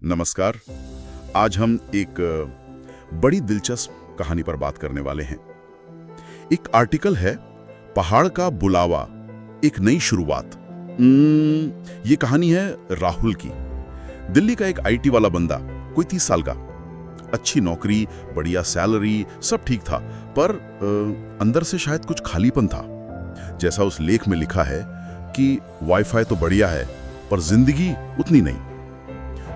नमस्कार। आज हम एक बड़ी दिलचस्प कहानी पर बात करने वाले हैं। एक आर्टिकल है, पहाड़ का बुलावा, एक नई शुरुआत। ये कहानी है राहुल की। दिल्ली का एक आईटी वाला बंदा, कोई 30 साल का, अच्छी नौकरी, बढ़िया सैलरी, सब ठीक था, पर अंदर से शायद कुछ खालीपन था। जैसा उस लेख में लिखा है कि वाईफाई तो बढ़िया है, पर जिंदगी उतनी नहीं।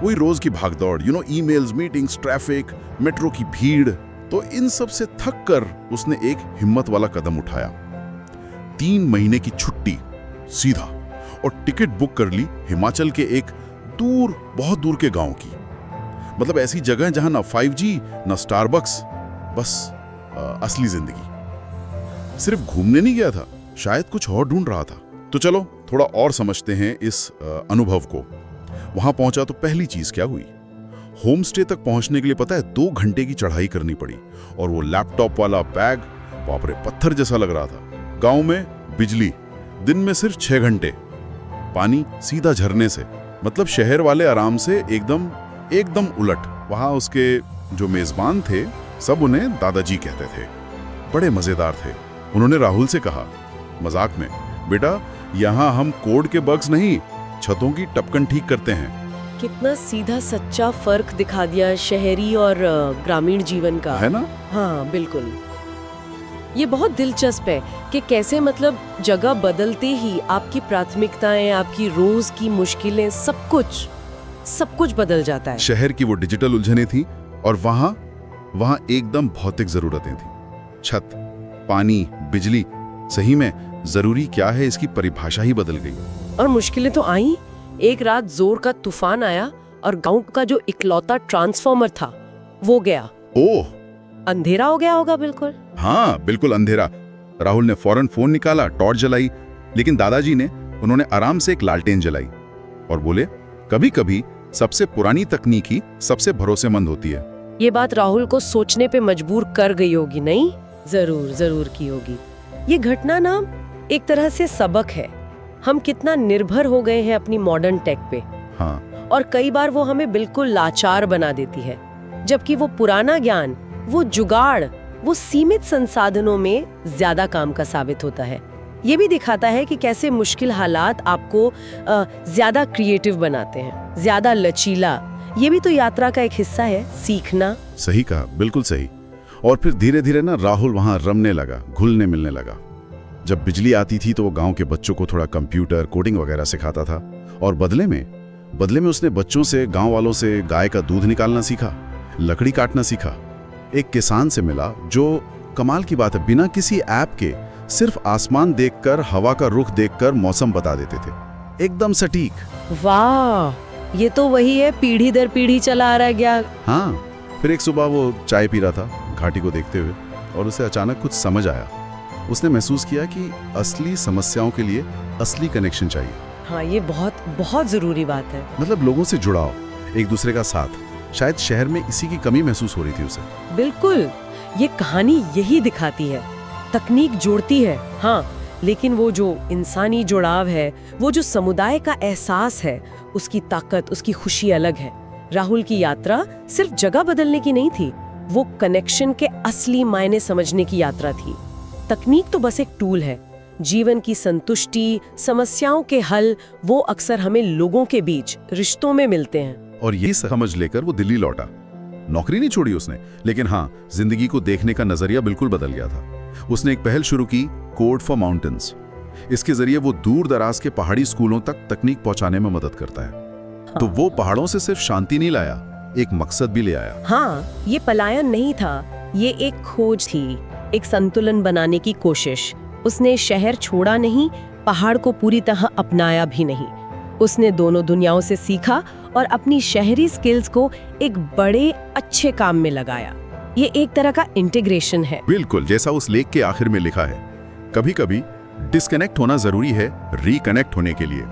वही रोज की भागदौड़, ईमेल्स, मीटिंग्स, ट्रैफिक, मेट्रो की भीड़। तो इन सब से थक कर उसने एक हिम्मत वाला कदम उठाया। 3 महीने की छुट्टी सीधा, और टिकट बुक कर ली हिमाचल के एक दूर, बहुत दूर के गांव की। मतलब ऐसी जगह जहां ना 5G, ना स्टारबक्स, बस असली जिंदगी। सिर्फ घूमने नहीं गया था, शायद कुछ और ढूंढ रहा था। तो चलो थोड़ा और समझते हैं इस अनुभव को। वहां पहुंचा तो पहली चीज क्या हुई? होम स्टे तक पहुंचने के लिए पता है 2 घंटे की चढ़ाई करनी पड़ी, और वो लैपटॉप वाला बैग, बाप रे, पत्थर जैसा लग रहा था। गांव में बिजली दिन में सिर्फ 6 घंटे, पानी सीधा झरने से। मतलब शहर वाले आराम से एकदम उलट। वहां उसके जो मेजबान थे, सब उन्हें दादाजी कहते थे, बड़े मजेदार थे। उन्होंने राहुल से कहा मजाक में, बेटा यहाँ हम कोड के बग्स नहीं, छतों की टपकन ठीक करते हैं। कितना सीधा सच्चा फर्क दिखा दिया शहरी और ग्रामीण जीवन का, है ना? हाँ बिल्कुल। ये बहुत दिलचस्प है कि कैसे मतलब जगह बदलते ही आपकी प्राथमिकताएं, आपकी रोज की मुश्किलें, सब कुछ बदल जाता है। शहर की वो डिजिटल उलझनें थी, और वहां एकदम भौतिक जरूरतें थी। छत, पानी, बिजली। सही में जरूरी क्या है, इसकी परिभाषा ही बदल गई। और मुश्किलें तो आई। एक रात जोर का तूफान आया और गांव का जो इकलौता ट्रांसफार्मर था वो गया। ओह, अंधेरा हो गया होगा। बिल्कुल, हाँ बिल्कुल अंधेरा। राहुल ने फौरन फोन निकाला, टॉर्च जलाई, लेकिन दादाजी ने उन्होंने आराम से एक लालटेन जलाई और बोले, कभी कभी सबसे पुरानी तकनीक ही सबसे भरोसेमंद होती है। ये बात राहुल को सोचने पे मजबूर कर गई होगी। नहीं, जरूर की होगी। ये घटना ना एक तरह से सबक है। हम कितना निर्भर हो गए हैं अपनी मॉडर्न टेक पे। हाँ। और कई बार वो हमें बिल्कुल लाचार बना देती है, जबकि वो पुराना ज्ञान, वो जुगाड़, वो सीमित संसाधनों में ज्यादा काम का साबित होता है। ये भी दिखाता है कि कैसे मुश्किल हालात आपको ज्यादा क्रिएटिव बनाते हैं, ज्यादा लचीला। ये भी तो यात्रा का एक हिस्सा है, सीखना। सही कहा, बिल्कुल सही। और फिर धीरे धीरे ना राहुल वहां रमने लगा, घुलने मिलने लगा। जब बिजली आती थी तो वो गांव के बच्चों को थोड़ा कंप्यूटर, कोडिंग वगैरह सिखाता था, और बदले में उसने बच्चों से, गांव वालों से गाय का दूध निकालना सीखा, लकड़ी काटना सीखा। एक किसान से मिला जो, कमाल की बात है, बिना किसी ऐप के सिर्फ आसमान देखकर, हवा का रुख देखकर मौसम बता देते थे, एकदम सटीक। वाह, ये तो वही है, पीढ़ी दर पीढ़ी चला आ रहा गया। हाँ। फिर एक सुबह वो चाय पी रहा था घाटी को देखते हुए, और उसे अचानक कुछ समझ आया। उसने महसूस किया कि असली समस्याओं के लिए असली कनेक्शन चाहिए। हाँ, ये बहुत जरूरी बात है। मतलब लोगों से जुड़ाव, एक दूसरे का साथ। शायद शहर में इसी की कमी महसूस हो रही थी उसे। बिल्कुल, ये कहानी यही दिखाती है। तकनीक जोड़ती है, हाँ, लेकिन वो जो इंसानी जुड़ाव है, वो जो समुदाय का एहसास है, उसकी ताकत, उसकी खुशी अलग है। राहुल की यात्रा सिर्फ जगह बदलने की नहीं थी, वो कनेक्शन के असली मायने समझने की यात्रा थी। तकनीक तो बस एक टूल है। जीवन की संतुष्टि, समस्याओं के हल, वो अक्सर हमें लोगों के बीच, रिश्तों में मिलते हैं। और यही समझ लेकर वो दिल्ली लौटा। नौकरी नहीं छोड़ी उसने, लेकिन हाँ, जिंदगी को देखने का नजरिया बिल्कुल बदल गया था। उसने एक पहल शुरू की, कोड फॉर माउंटेन्स। इसके जरिए वो दूर दराज के पहाड़ी स्कूलों तक तकनीक पहुंचाने में मदद करता है। हाँ। तो वो पहाड़ों से सिर्फ शांति नहीं लाया, एक मकसद भी ले आया। हाँ, ये पलायन नहीं था, ये एक खोज थी, एक संतुलन बनाने की कोशिश। उसने शहर छोड़ा नहीं, पहाड़ को पूरी तरह अपनाया भी नहीं। उसने दोनों दुनियाओं से सीखा और अपनी शहरी स्किल्स को एक बड़े अच्छे काम में लगाया। ये एक तरह का इंटीग्रेशन है। बिल्कुल, जैसा उस लेख के आखिर में लिखा है, कभी कभी डिस्कनेक्ट होना जरूरी है रिकनेक्ट होने के लिए।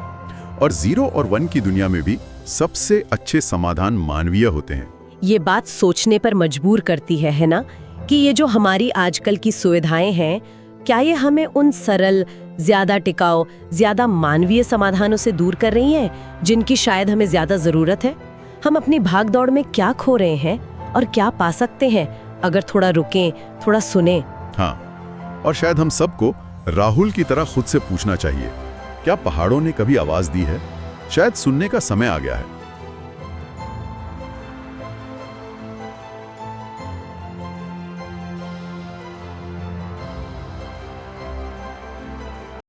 और 0 और 1 की दुनिया में भी सबसे अच्छे समाधान मानवीय होते हैं। ये बात सोचने पर मजबूर करती है ना, कि ये जो हमारी आजकल की सुविधाएं हैं, क्या ये हमें उन सरल, ज्यादा टिकाऊ, ज्यादा मानवीय समाधानों से दूर कर रही हैं, जिनकी शायद हमें ज्यादा जरूरत है? हम अपनी भागदौड़ में क्या खो रहे हैं और क्या पा सकते हैं अगर थोड़ा रुकें, थोड़ा सुने। हाँ, और शायद हम सबको राहुल की तरह खुद से पूछना चाहिए, क्या पहाड़ों ने कभी आवाज दी है? शायद सुनने का समय आ गया है।